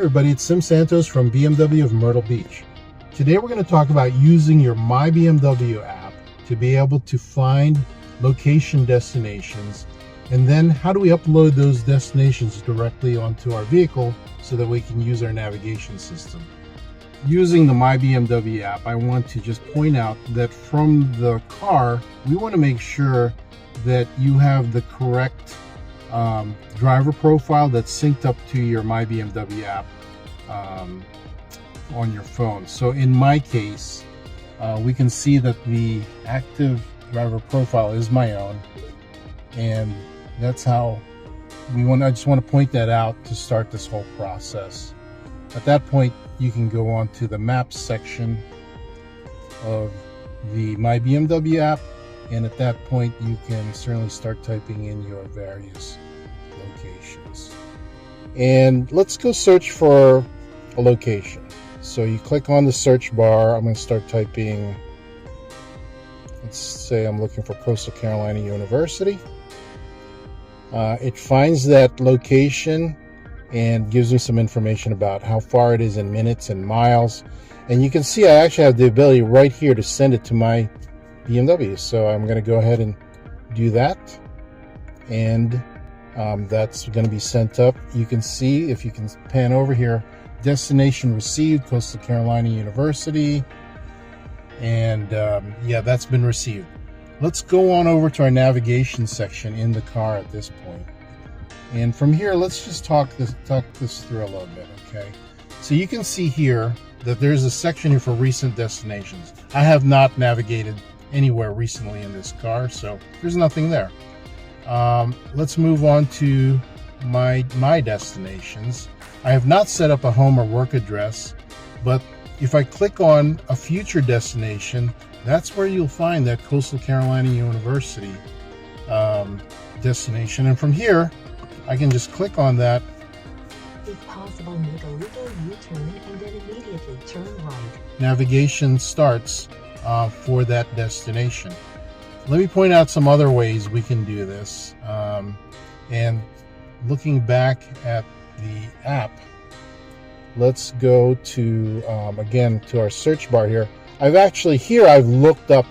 everybody, it's Sim Santos from BMW of Myrtle Beach. Today we're going to talk about using your My BMW app to be able to find location destinations, and then how do we upload those destinations directly onto our vehicle so that we can use our navigation system. Using the My BMW app, I want to just point out that from the car, we want to make sure that you have the correct driver profile that's synced up to your My BMW app on your phone. So in my case, we can see that the active driver profile is my own, and that's how I just want to point that out to start this whole process. At that point, you can go on to the Maps section of the My BMW app, and at that point you can certainly start typing in your various locations. And let's go search for a location. So you click on the search bar. I'm going to start typing, let's say I'm looking for Coastal Carolina University. It finds that location and gives me some information about how far it is in minutes and miles. And you can see I actually have the ability right here to send it to my BMW. So I'm going to go ahead and do that. And that's going to be sent up. You can see, if you can pan over here, destination received, Coastal Carolina University. And yeah, that's been received. Let's go on over to our navigation section in the car at this point. And from here, let's just talk this through a little bit, okay? So you can see here that there's a section here for recent destinations. I have not navigated anywhere recently in this car, so there's nothing there. Let's move on to my destinations. I have not set up a home or work address, but if I click on a future destination, that's where you'll find that Coastal Carolina University destination. And from here, I can just click on that. If possible, make a legal U-turn and then immediately turn right. Navigation starts for that destination. Let me point out some other ways we can do this. And looking back at the app, let's go to, again, to our search bar here. I've looked up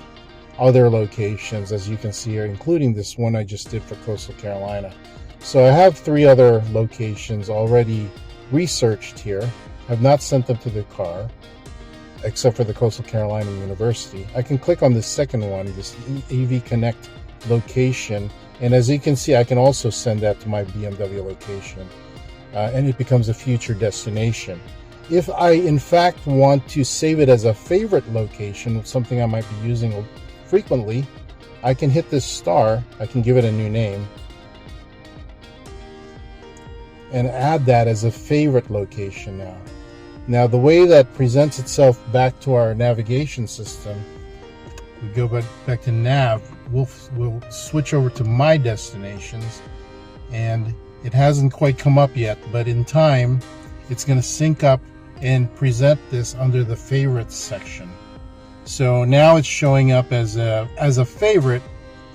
other locations, as you can see here, including this one I just did for Coastal Carolina. So I have 3 other locations already researched here. I've not sent them to the car, except for the Coastal Carolina University. I can click on this second one, this EV Connect location, and as you can see, I can also send that to my BMW location, and it becomes a future destination. If I, in fact, want to save it as a favorite location, something I might be using frequently, I can hit this star, I can give it a new name, and add that as a favorite location now. Now, the way that presents itself back to our navigation system, we go back to nav, we'll switch over to my destinations, and it hasn't quite come up yet, but in time, it's going to sync up and present this under the favorites section. So now it's showing up as a favorite,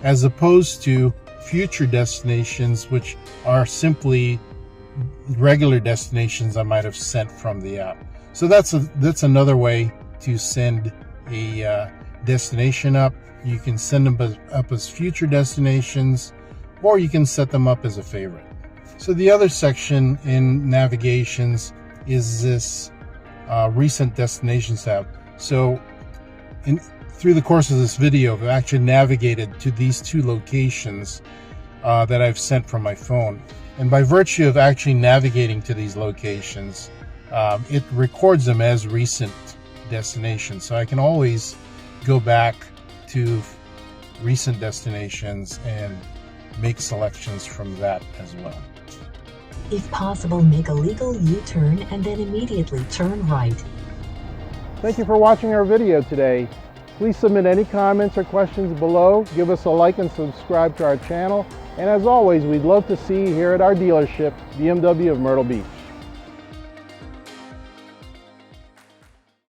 as opposed to future destinations, which are simply regular destinations I might have sent from the app. So that's another way to send a destination up. You can send them up as future destinations, or you can set them up as a favorite. So the other section in navigations is this recent destinations tab. So through the course of this video, I've actually navigated to these 2 locations that I've sent from my phone. And by virtue of actually navigating to these locations, it records them as recent destinations. So I can always go back to recent destinations and make selections from that as well. If possible, make a legal U-turn and then immediately turn right. Thank you for watching our video today. Please submit any comments or questions below. Give us a like and subscribe to our channel. And as always, we'd love to see you here at our dealership, BMW of Myrtle Beach.